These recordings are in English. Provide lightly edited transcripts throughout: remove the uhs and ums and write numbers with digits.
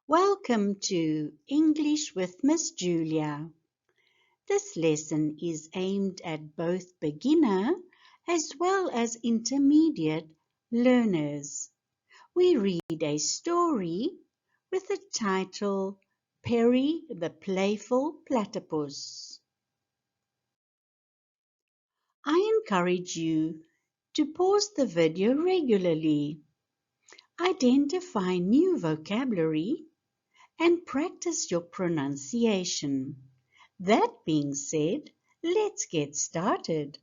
Welcome to English with Miss Julia. This lesson is aimed at both beginner as well as intermediate learners. We read a story with the title Perry the Playful Platypus. I encourage you to pause the video regularly, identify new vocabulary, and practice your pronunciation. That being said, let's get started.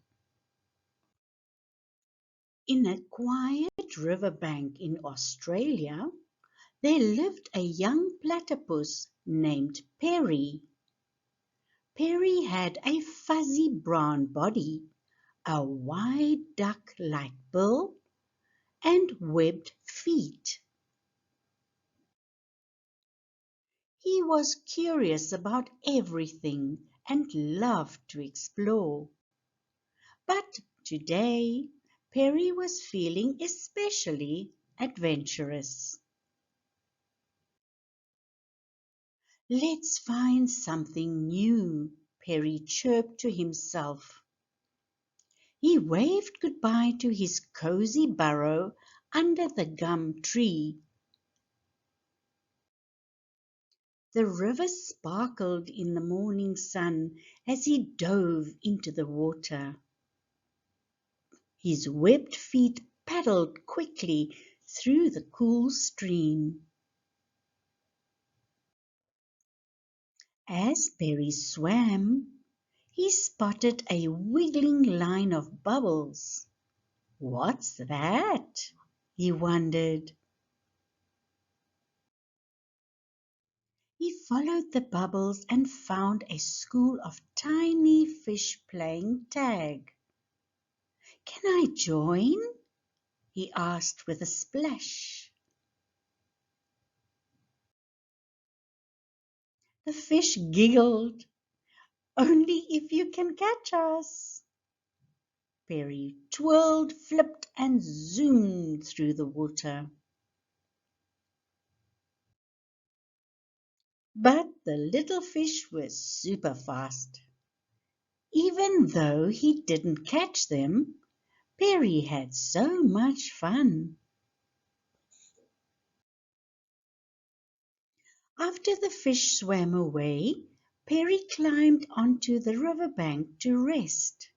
In a quiet riverbank in Australia, there lived a young platypus named Perry. Perry had a fuzzy brown body, a wide duck-like bill, and webbed feet. He was curious about everything and loved to explore. But today, Perry was feeling especially adventurous. Let's find something new, Perry chirped to himself. He waved goodbye to his cozy burrow under the gum tree. The river sparkled in the morning sun as he dove into the water. His webbed feet paddled quickly through the cool stream. As Perry swam, he spotted a wiggling line of bubbles. "What's that?" he wondered. He followed the bubbles and found a school of tiny fish playing tag. "Can I join?" he asked with a splash. The fish giggled. "Only if you can catch us." Perry twirled, flipped, and zoomed through the water. But the little fish was super fast. Even though he didn't catch them, Perry had so much fun. After the fish swam away, Perry climbed onto the riverbank to rest.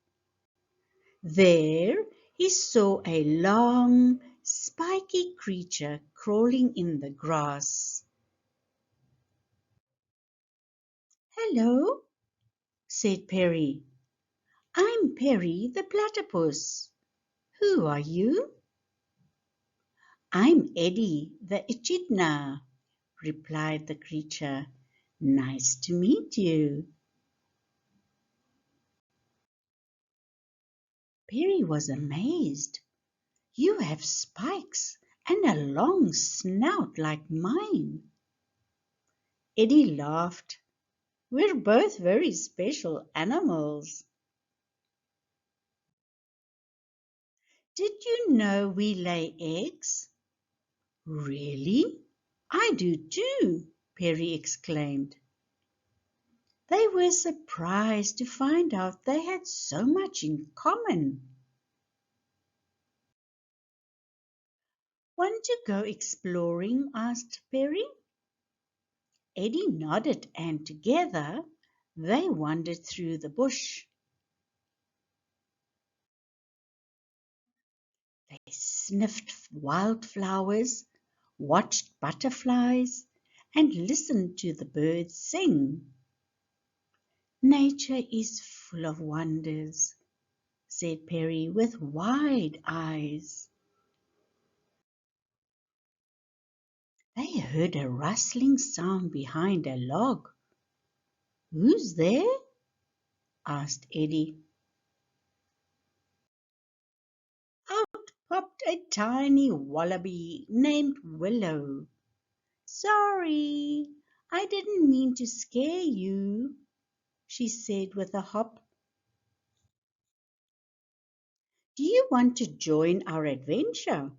There he saw a long, spiky creature crawling in the grass. "Hello," said Perry. "I'm Perry the platypus. Who are you?" "I'm Eddie the echidna," replied the creature. "Nice to meet you." Perry was amazed. "You have spikes and a long snout like mine." Eddie laughed. "We're both very special animals." "Did you know we lay eggs?" "Really? I do too," Perry exclaimed. They were surprised to find out they had so much in common. "Want to go exploring?" asked Perry. Eddie nodded, and together they wandered through the bush. They sniffed wildflowers, watched butterflies, and listened to the birds sing. "Nature is full of wonders," said Perry with wide eyes. They heard a rustling sound behind a log. "Who's there?" asked Eddie. Out popped a tiny wallaby named Willow. "Sorry, I didn't mean to scare you," she said with a hop. "Do you want to join our adventure?"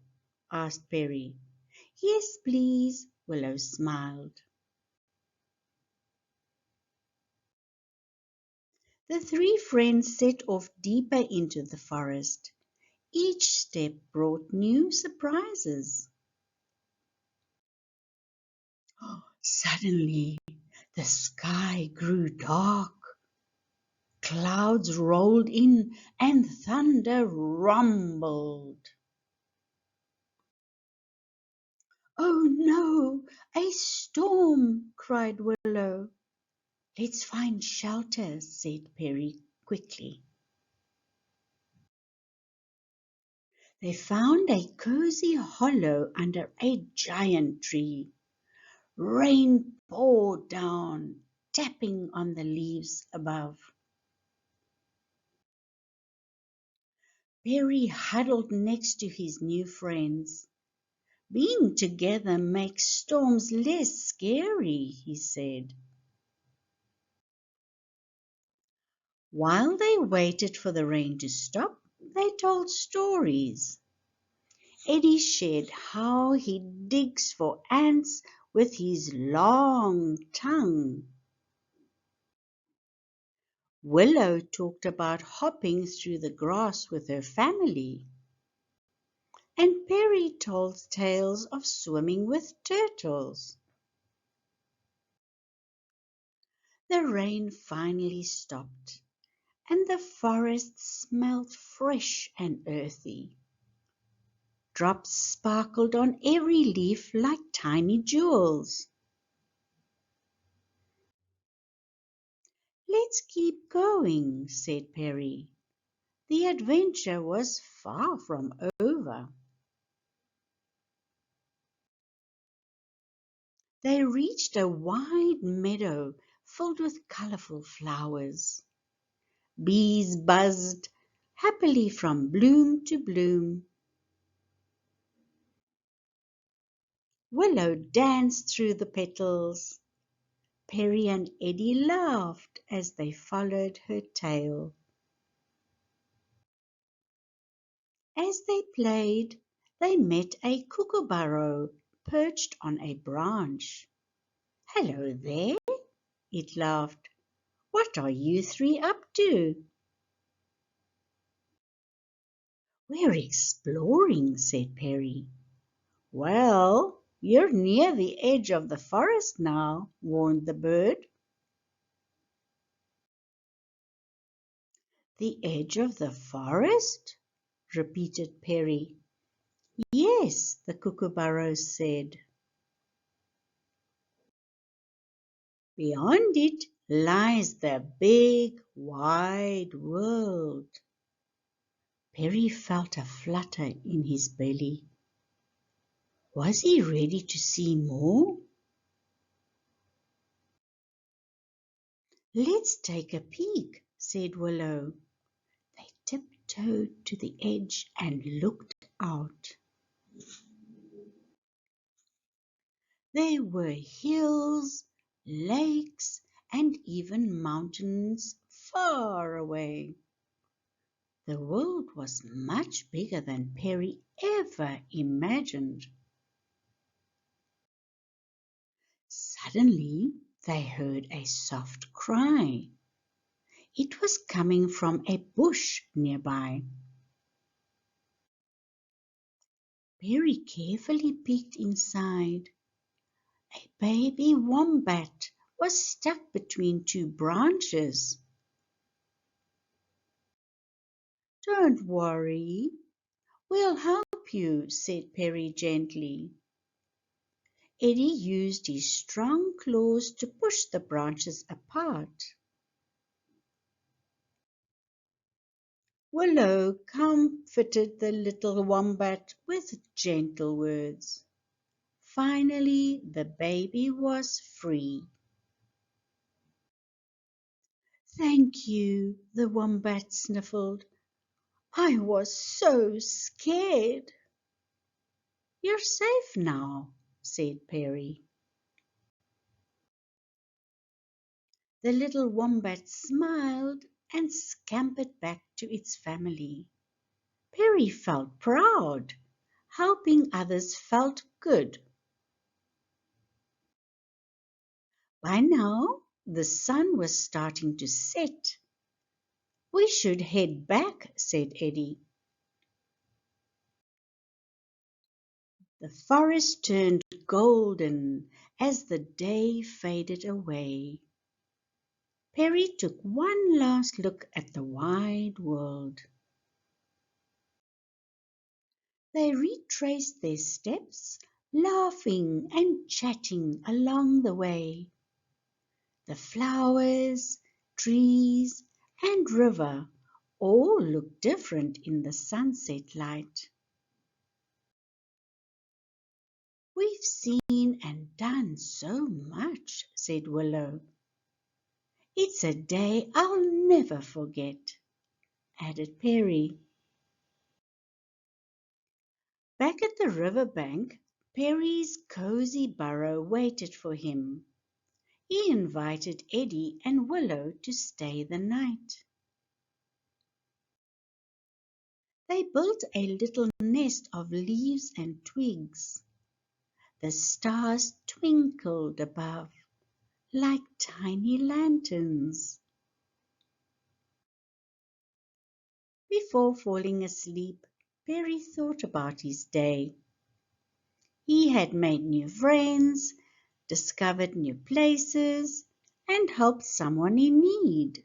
asked Perry. "Yes, please. Willow smiled. The three friends set off deeper into the forest. Each step brought new surprises. Suddenly, the sky grew dark. Clouds rolled in and thunder rumbled. "Oh no, a storm!" cried Willow. "Let's find shelter," said Perry quickly. They found a cozy hollow under a giant tree. Rain poured down, tapping on the leaves above. Perry huddled next to his new friends. "Being together makes storms less scary," he said. While they waited for the rain to stop, they told stories. Eddie shared how he digs for ants with his long tongue. Willow talked about hopping through the grass with her family. And Perry told tales of swimming with turtles. The rain finally stopped, and the forest smelled fresh and earthy. Drops sparkled on every leaf like tiny jewels. "Let's keep going," said Perry. The adventure was far from over. They reached a wide meadow filled with colorful flowers. Bees buzzed happily from bloom to bloom. Willow danced through the petals. Perry and Eddie laughed as they followed her tail. As they played, they met a kookaburra perched on a branch. "Hello there," it laughed. "What are you three up to?" "We're exploring," said Perry. "Well, you're near the edge of the forest now," warned the bird. "The edge of the forest?" repeated Perry. "Yes," the kookaburra said. "Beyond it lies the big, wide world." Perry felt a flutter in his belly. Was he ready to see more? "Let's take a peek," said Willow. They tiptoed to the edge and looked out. There were hills, lakes, and even mountains far away. The world was much bigger than Perry ever imagined. Suddenly, they heard a soft cry. It was coming from a bush nearby. Perry carefully peeked inside. A baby wombat was stuck between two branches. "Don't worry, we'll help you," said Perry gently. Eddie used his strong claws to push the branches apart. Willow comforted the little wombat with gentle words. Finally, the baby was free. "Thank you," the wombat sniffled. "I was so scared." "You're safe now," said Perry. The little wombat smiled and scampered back to its family. Perry felt proud. Helping others felt good. By now, the sun was starting to set. We should head back, said Eddie. The forest turned golden as the day faded away. Perry took one last look at the wide world. They retraced their steps, laughing and chatting along the way. The flowers, trees, and river all looked different in the sunset light. We've seen and done so much, said Willow. It's a day I'll never forget, added Perry. Back at the river bank, Perry's cozy burrow waited for him. He invited Eddie and Willow to stay the night. They built a little nest of leaves and twigs. The stars twinkled above like tiny lanterns. Before falling asleep, Perry thought about his day. He had made new friends, discovered new places, and helped someone in need.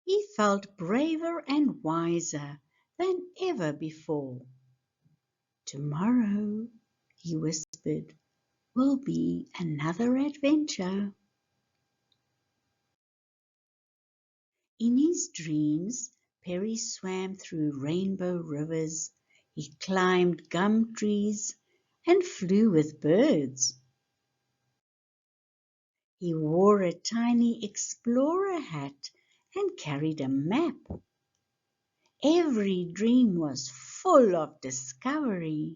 He felt braver and wiser than ever before. Tomorrow, he whispered, will be another adventure. In his dreams, Perry swam through rainbow rivers, he climbed gum trees and flew with birds. He wore a tiny explorer hat and carried a map. Every dream was full of discovery.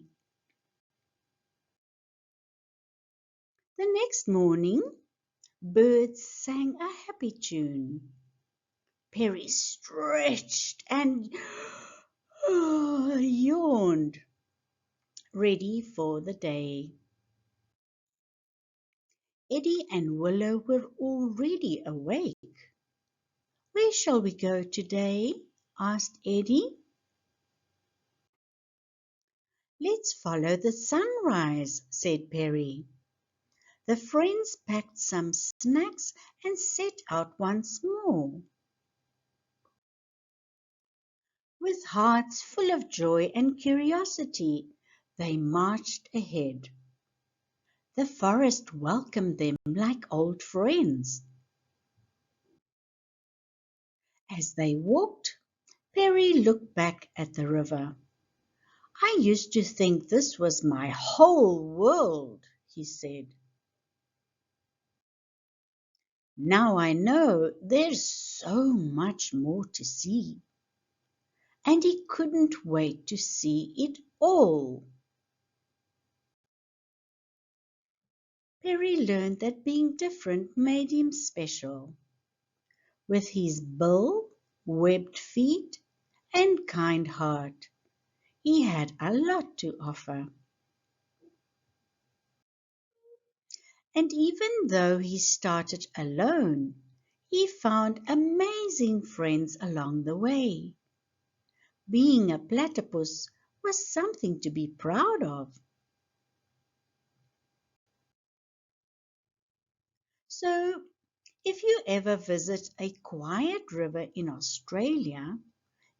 The next morning, birds sang a happy tune. Perry stretched and yawned, ready for the day. Eddie and Willow were already awake. Where shall we go today? Asked Eddie. Let's follow the sunrise, said Perry. The friends packed some snacks and set out once more. With hearts full of joy and curiosity, they marched ahead. The forest welcomed them like old friends. As they walked, Perry looked back at the river. I used to think this was my whole world, he said. Now I know there's so much more to see. And he couldn't wait to see it all. Perry learned that being different made him special. With his bill, webbed feet, and kind heart, he had a lot to offer. And even though he started alone, he found amazing friends along the way. Being a platypus was something to be proud of. So, if you ever visit a quiet river in Australia,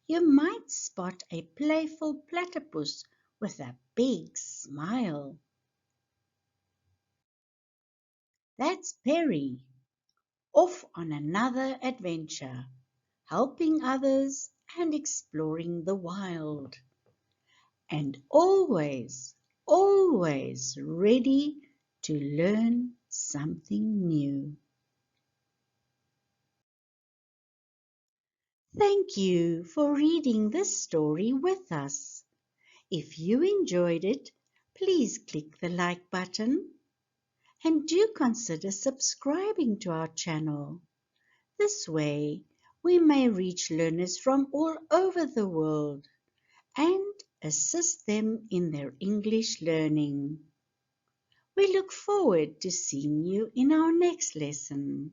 you might spot a playful platypus with a big smile. That's Perry, off on another adventure, helping others and exploring the wild. And always, always ready to learn something new. Thank you for reading this story with us. If you enjoyed it, please click the like button and do consider subscribing to our channel. This way, we may reach learners from all over the world and assist them in their English learning. We look forward to seeing you in our next lesson.